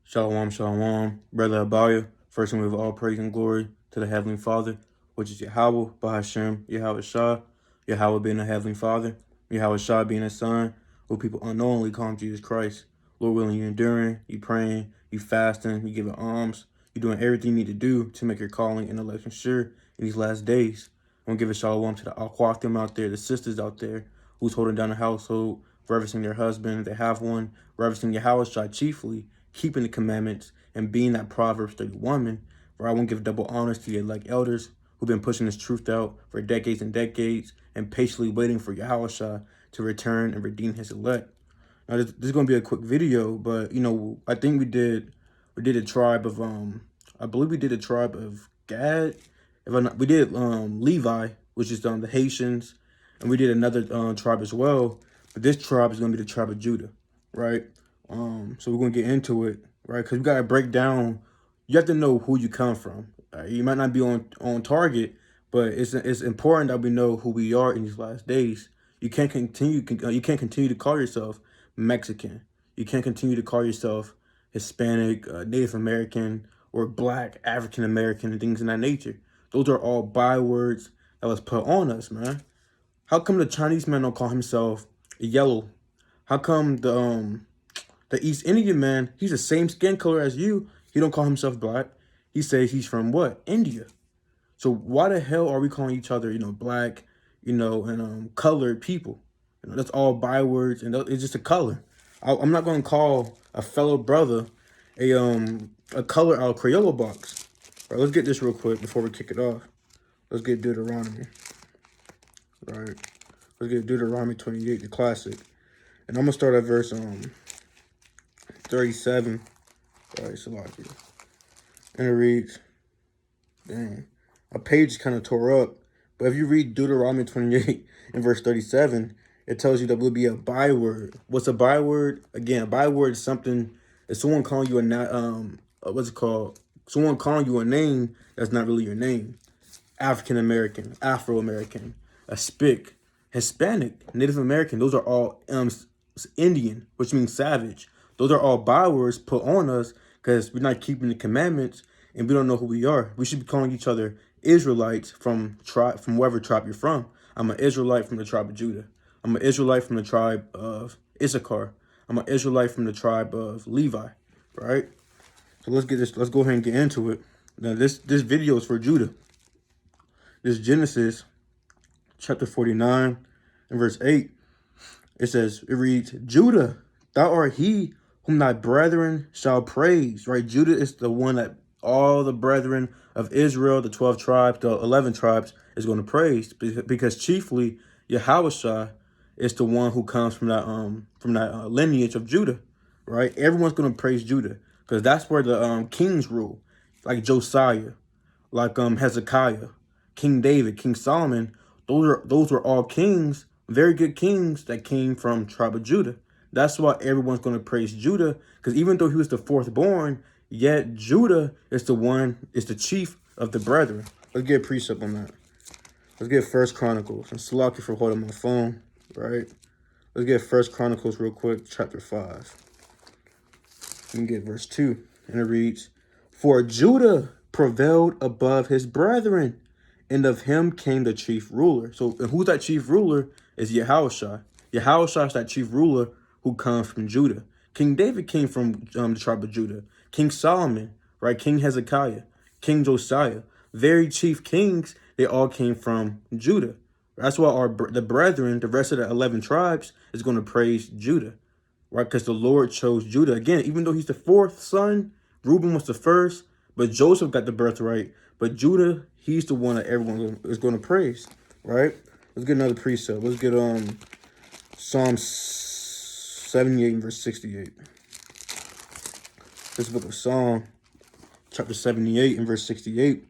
Shalom, shalom, brother Abaya. First and we have all praise and glory to the Heavenly Father, which is Yahweh, Bahashem, Yahweh Shah, Yahweh being the Heavenly Father, Yahweh Shah being His Son, who people unknowingly call him Jesus Christ. Lord willing, you enduring, you praying, you fasting, you giving alms, you doing everything you need to do to make your calling and election sure in these last days. I'm going to give a shalom to the Aquathim out there, the sisters out there, who's holding down the household, reverencing their husband, if they have one, reverencing Yahweh Shah chiefly, keeping the commandments, and being that Proverbs 30 woman, where I want to give double honors to the elect elders who've been pushing this truth out for decades and decades and patiently waiting for Yahushua to return and redeem his elect. Now, this is going to be a quick video, but, I think we did a tribe of, I believe we did a tribe of Gad. We did Levi, which is the Haitians, and we did another tribe as well. But this tribe is going to be the tribe of Judah, right? So we're gonna get into it, right? Because we gotta break down. You have to know who you come from. Right? You might not be on target, but it's important that we know who we are in these last days. You can't continue to call yourself Mexican. You can't continue to call yourself Hispanic, Native American, or Black, African American, and things in that nature. Those are all bywords that was put on us, man. How come the Chinese man don't call himself yellow? How come the East Indian man, he's the same skin color as you. He don't call himself black. He says he's from what? India. So why the hell are we calling each other, black, and colored people? That's all bywords, and it's just a color. I'm not going to call a fellow brother a color out of Crayola box. All right, let's get this real quick before we kick it off. Let's get Deuteronomy. All right. Let's get Deuteronomy 28, the classic. And I'm going to start at verse 37. All right, Salakia. And it reads, dang, a page is kind of tore up. But if you read Deuteronomy 28 and verse 37, it tells you that will be a byword. What's a byword? Again, a byword is something, it's someone calling you what's it called? Someone calling you a name that's not really your name. African American, Afro American, a Spic, Hispanic, Native American. Those are all Indian, which means savage. Those are all bywords put on us because we're not keeping the commandments and we don't know who we are. We should be calling each other Israelites from wherever tribe you're from. I'm an Israelite from the tribe of Judah. I'm an Israelite from the tribe of Issachar. I'm an Israelite from the tribe of Levi, right? So let's go ahead and get into it. Now this video is for Judah. This Genesis chapter 49 and verse 8. It reads, Judah, thou art he whom thy brethren shall praise, right? Judah is the one that all the brethren of Israel, the 12 tribes, the 11 tribes, is going to praise, because chiefly Yahushua is the one who comes from that lineage of Judah, right? Everyone's going to praise Judah because that's where the kings rule, like Josiah, like Hezekiah, King David, King Solomon. Those were all kings, very good kings that came from tribe of Judah. That's why everyone's going to praise Judah, because even though he was the fourth born, yet Judah is the chief of the brethren. Let's get a precept on that. Let's get First Chronicles. And Salaki for holding my phone, right? Let's get First Chronicles real quick, chapter 5. Let me get verse 2. And it reads, For Judah prevailed above his brethren, and of him came the chief ruler. So, and who's that chief ruler? Is Yahushua. Yahushua is that chief ruler who comes from Judah. King David came from the tribe of Judah. King Solomon, right? King Hezekiah, King Josiah, very chief kings, they all came from Judah. That's why the brethren, the rest of the 11 tribes, is going to praise Judah, right? Because the Lord chose Judah. Again, even though he's the fourth son, Reuben was the first, but Joseph got the birthright. But Judah, he's the one that everyone is going to praise, right? Let's get another precept. Let's get Psalm 78 and verse 68. This book of Psalm, chapter 78 and verse 68.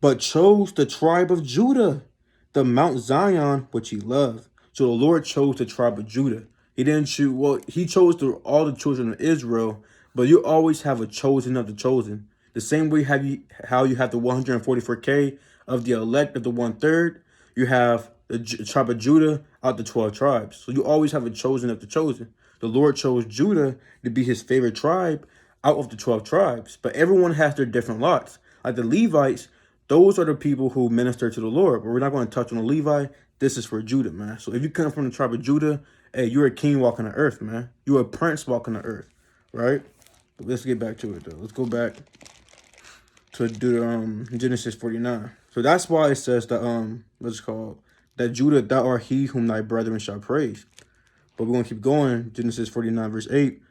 But chose the tribe of Judah, the Mount Zion, which he loved. So the Lord chose the tribe of Judah. He didn't choose, well, he chose all the children of Israel, but you always have a chosen of the chosen. The same way how you have the 144K of the elect of the 1/3, you have the tribe of Judah out the 12 tribes. So you always have a chosen of the chosen. The Lord chose Judah to be his favorite tribe out of the 12 tribes, but everyone has their different lots. Like the Levites, those are the people who minister to the Lord, but we're not going to touch on the Levi. This is for Judah, man. So if you come from the tribe of Judah, hey, you're a king walking the earth, man. You're a prince walking the earth, right? But let's get back to it, though. Let's go back to Genesis 49. So that's why it says that, what's it called? That Judah, thou art he whom thy brethren shall praise. But we're going to keep going. Genesis 49, verse 8.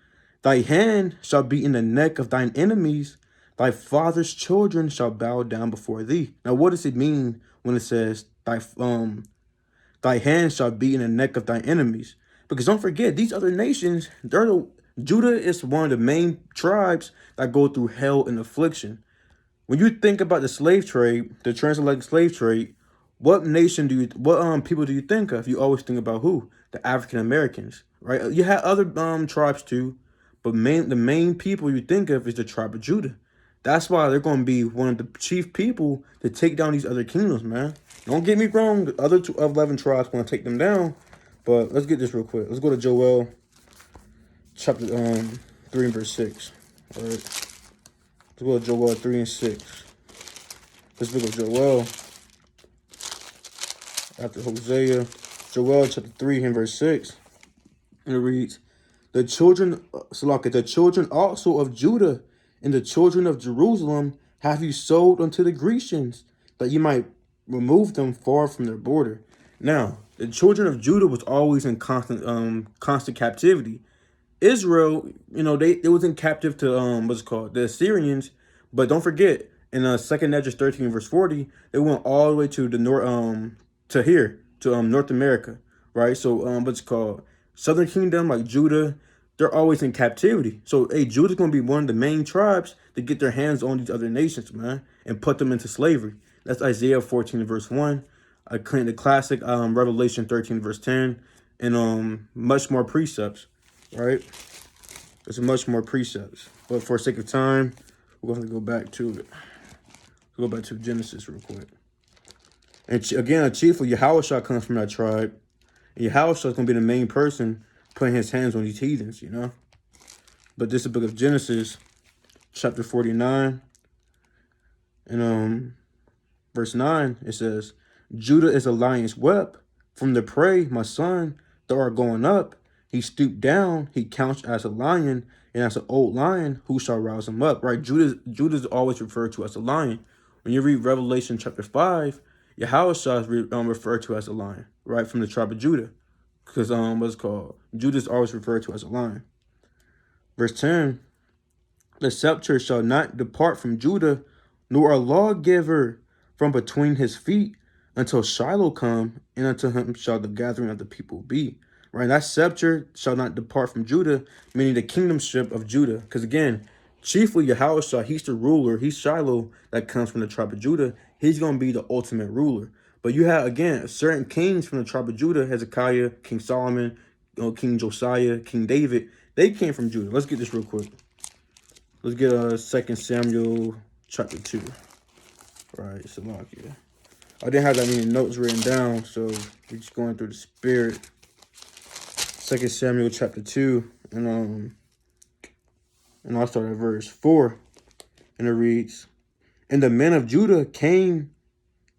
Thy hand shall be in the neck of thine enemies. Thy father's children shall bow down before thee. Now, what does it mean when it says thy hand shall be in the neck of thine enemies? Because don't forget, these other nations, Judah is one of the main tribes that go through hell and affliction. When you think about the slave trade, the transatlantic slave trade, what people do you think of? You always think about who? The African Americans, right? You had other tribes too, but the main people you think of is the tribe of Judah. That's why they're going to be one of the chief people to take down these other kingdoms, man. Don't get me wrong, the other 11 tribes going to take them down, but let's get this real quick. Let's go to Joel chapter 3 and verse 6. All right. Let's go to Joel 3 and 6. Let's look at Joel after Hosea. Joel chapter 3 and verse 6. And it reads, the children also of Judah and the children of Jerusalem have you sold unto the Grecians, that you might remove them far from their border. Now, the children of Judah was always in constant captivity. Israel, they was in captive to the Assyrians, but don't forget in 2nd Esdras 13 verse 40, they went all the way to the north to North America, right? So Southern Kingdom like Judah, they're always in captivity. So hey, Judah's gonna be one of the main tribes to get their hands on these other nations, man, and put them into slavery. That's Isaiah 14 verse 1, the classic Revelation 13 verse 10, and much more precepts. Right? There's much more precepts. But for sake of time, we're going to go back to it. Go back to Genesis real quick. And again, a chief of Yahushua comes from that tribe. And Yahushua is going to be the main person putting his hands on these heathens, But this is the book of Genesis, chapter 49. And verse 9, it says, Judah is a lion's whelp. From the prey, my son, thou art going up. He stooped down, he couched as a lion, and as an old lion, who shall rouse him up? Right? Judah is always referred to as a lion. When you read Revelation chapter 5, Yahushua is referred to as a lion, right? From the tribe of Judah. Because Judah is always referred to as a lion. Verse 10, the scepter shall not depart from Judah, nor a lawgiver from between his feet, until Shiloh come, and unto him shall the gathering of the people be. Right, that scepter shall not depart from Judah, meaning the kingdomship of Judah. Because again, chiefly Yahushua, he's the ruler. He's Shiloh that comes from the tribe of Judah. He's going to be the ultimate ruler. But you have, again, certain kings from the tribe of Judah, Hezekiah, King Solomon, King Josiah, King David. They came from Judah. Let's get this real quick. Let's get 2 Samuel chapter 2. Right, Salakia. I didn't have that many notes written down, so we're just going through the spirit. 2 Samuel chapter 2, and I'll start at verse 4, and it reads, and the men of Judah came,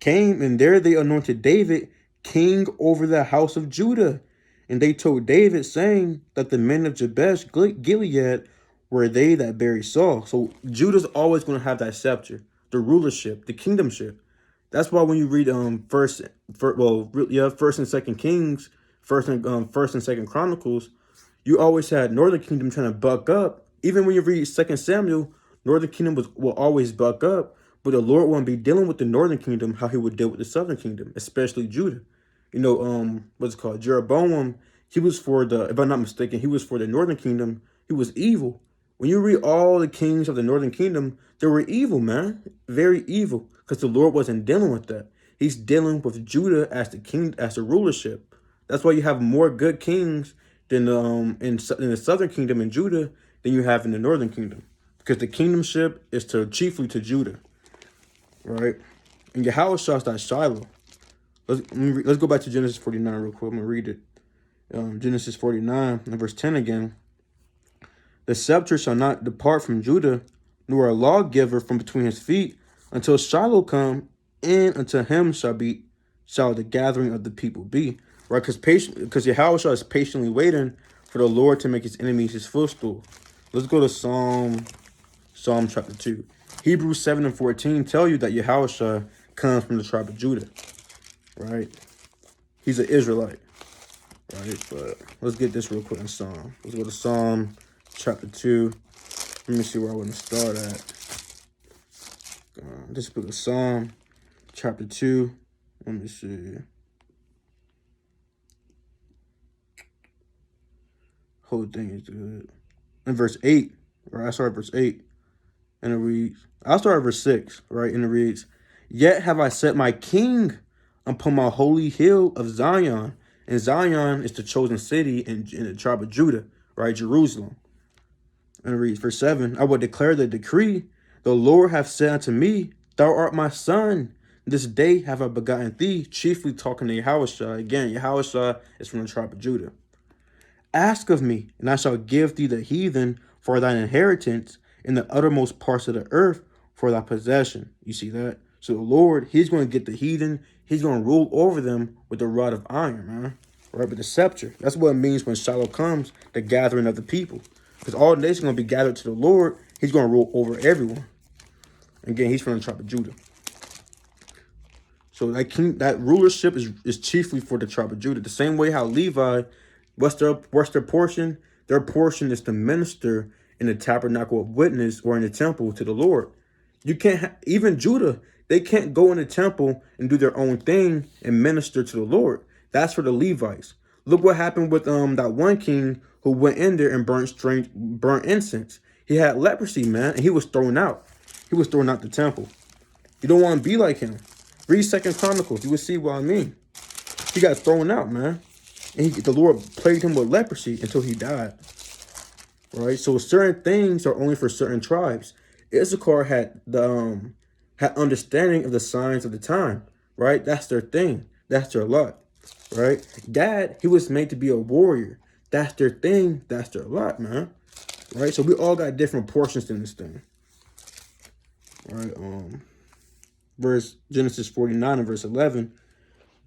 and there they anointed David king over the house of Judah. And they told David, saying that the men of Jabesh Gilead were they that buried Saul. So Judah's always going to have that scepter, the rulership, the kingdomship. That's why when you read First and Second Kings, First and Second Chronicles, you always had Northern Kingdom trying to buck up. Even when you read 2 Samuel, Northern Kingdom will always buck up, but the Lord won't be dealing with the Northern Kingdom how he would deal with the Southern Kingdom, especially Judah. Jeroboam, he was for if I'm not mistaken, he was for the Northern Kingdom. He was evil. When you read all the kings of the Northern Kingdom, they were evil, man. Very evil, because the Lord wasn't dealing with that. He's dealing with Judah as the king, as the rulership. That's why you have more good kings than in the Southern Kingdom in Judah than you have in the Northern Kingdom, because the kingdomship is chiefly to Judah, right? And Yahushua is not Shiloh. Let's go back to Genesis 49 real quick. I'm gonna read it. Genesis 49 and verse 10 again. The scepter shall not depart from Judah, nor a lawgiver from between his feet, until Shiloh come, and unto him shall the gathering of the people be. Right? Because Yahushua is patiently waiting for the Lord to make his enemies his footstool. Let's go to Psalm chapter 2. Hebrews 7 and 14 tell you that Yahushua comes from the tribe of Judah. Right? He's an Israelite. Right? But let's get this real quick in Psalm. Let's go to Psalm chapter 2. Let me see where I want to start at. This book of Psalm chapter 2. Let me see. Whole thing is good. In verse 8, right? I start at verse 8. And it reads, I'll start at verse 6, right? And it reads, Yet have I set my king upon my holy hill of Zion. And Zion is the chosen city in the tribe of Judah, right? Jerusalem. And it reads, verse 7, I will declare the decree. The Lord hath said unto me, Thou art my son. This day have I begotten thee. Chiefly talking to Yahushua. Again, Yahushua is from the tribe of Judah. Ask of me, and I shall give thee the heathen for thine inheritance, in the uttermost parts of the earth for thy possession. You see that? So the Lord, he's going to get the heathen. He's going to rule over them with a rod of iron, man. Right? With the scepter. That's what it means when Shiloh comes, the gathering of the people. Because all nations are going to be gathered to the Lord. He's going to rule over everyone. Again, he's from the tribe of Judah. So that rulership is chiefly for the tribe of Judah. The same way how Levi, what's their portion? Their portion is to minister in the tabernacle of witness or in the temple to the Lord. You can't, even Judah, they can't go in the temple and do their own thing and minister to the Lord. That's for the Levites. Look what happened with that one king who went in there and burnt incense. He had leprosy, man, and he was thrown out. He was thrown out the temple. You don't want to be like him. Read 2 Chronicles. You will see what I mean. He got thrown out, man. And the Lord plagued him with leprosy until he died. Right? So certain things are only for certain tribes. Issachar had had understanding of the signs of the time. Right? That's their thing. That's their lot. Right? Gad, he was made to be a warrior. That's their thing. That's their lot, man. Right? So we all got different portions in this thing. Right? Genesis 49 and verse 11.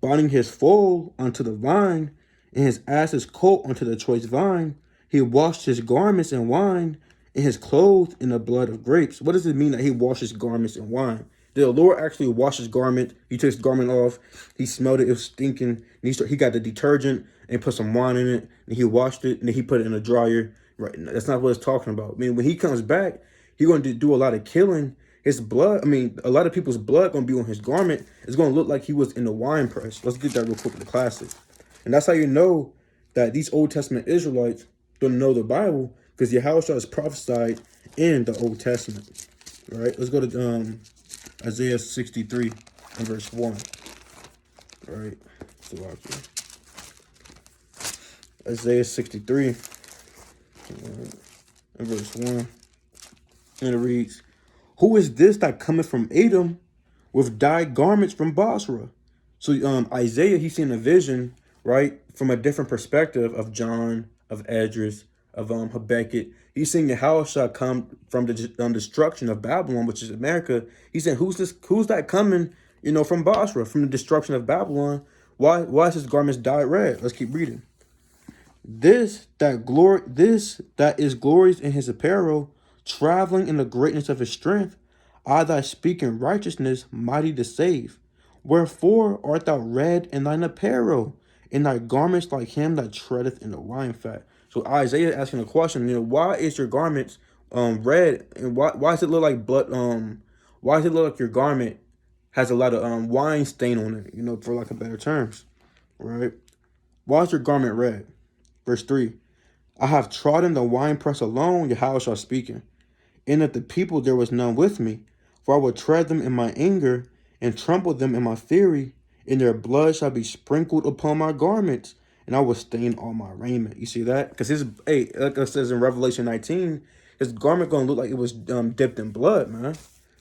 Binding his foal unto the vine, and his ass's coat unto the choice vine. He washed his garments in wine, and his clothes in the blood of grapes. What does it mean that he washed his garments in wine? Did the Lord actually wash his garment? He took his garment off. He smelled it. It was stinking. And he got the detergent and put some wine in it. And he washed it. And then he put it in a dryer. Right? That's not what it's talking about. I mean, when he comes back, he's going to do a lot of killing. His blood, a lot of people's blood going to be on his garment. It's going to look like he was in the wine press. Let's get that real quick in the classic. And that's how you know that these Old Testament Israelites don't know the Bible, because Yahushua is prophesied in the Old Testament. All right, let's go to Isaiah 63 and verse 1. All right, so Isaiah 63 and verse 1. And it reads, Who is this that cometh from Edom with dyed garments from Basra? So Isaiah, he's seen a vision, right, from a different perspective of John, of Esdras, of Habakkuk. He's seeing Yahushua come from the destruction of Babylon, which is America. He's saying, who's that coming, from Basra, from the destruction of Babylon? Why is his garments dyed red? Let's keep reading. This that is glories in his apparel, traveling in the greatness of his strength. I that speak in righteousness, mighty to save. Wherefore art thou red in thine apparel, in thy garments like him that treadeth in the wine fat? So Isaiah asking a question, why is your garments red, and why does it look like blood? Why does it look like your garment has a lot of wine stain on it? For lack of better terms, right? Why is your garment red? Verse 3. I have trodden the winepress alone, Yahushua speaking, and of the people there was none with me. For I will tread them in my anger, and trample them in my fury, and their blood shall be sprinkled upon my garments, and I will stain all my raiment. You see that? Because like it says in Revelation 19, his garment going to look like it was dipped in blood, man.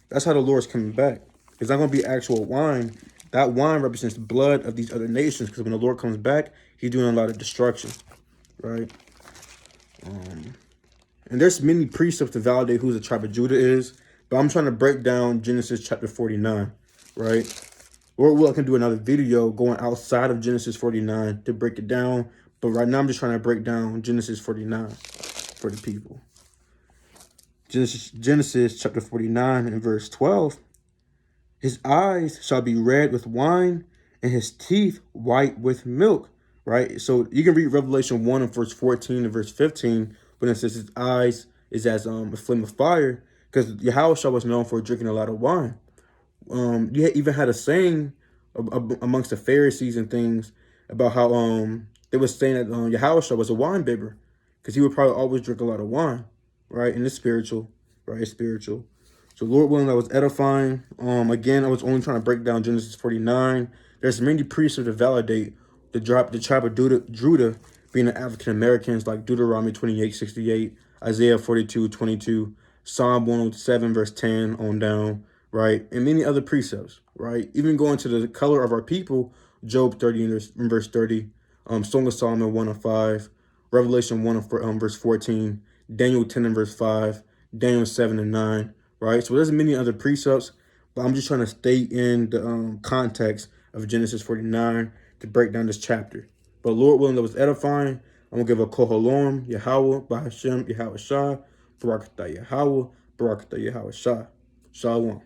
That's how the Lord's coming back. It's not going to be actual wine. That wine represents the blood of these other nations, because when the Lord comes back, he's doing a lot of destruction, right? And And there's many precepts to validate who the tribe of Judah is. But I'm trying to break down Genesis chapter 49, right? Or I can do another video going outside of Genesis 49 to break it down. But right now I'm just trying to break down Genesis 49 for the people. Genesis chapter 49 and verse 12. His eyes shall be red with wine, and his teeth white with milk. Right? So you can read Revelation 1 and verse 14 and verse 15 when it says his eyes is as a flame of fire, because Yahushua was known for drinking a lot of wine. You even had a saying amongst the Pharisees and things about how they were saying that Yahushua was a wine bibber, because he would probably always drink a lot of wine, right? And it's spiritual, right? It's spiritual. So Lord willing, that was edifying. Again, I was only trying to break down Genesis 49. There's many precepts to validate the tribe of Judah being the African Americans, like Deuteronomy 28:68, Isaiah 42:22, Psalm 107 verse 10 on down, right? And many other precepts, right? Even going to the color of our people, Job 30 and verse 30, Song of Solomon 1 and 5, Revelation 1 and verse 14, Daniel 10 and verse 5, Daniel 7 and 9, right? So there's many other precepts, but I'm just trying to stay in the context of Genesis 49 to break down this chapter. But Lord willing, that was edifying. I'm going to give a koholom, Yahweh, Bahashem, Yahweh Shah, Barakatah Yahweh, Barakatah Yahweh Shah. Shalom.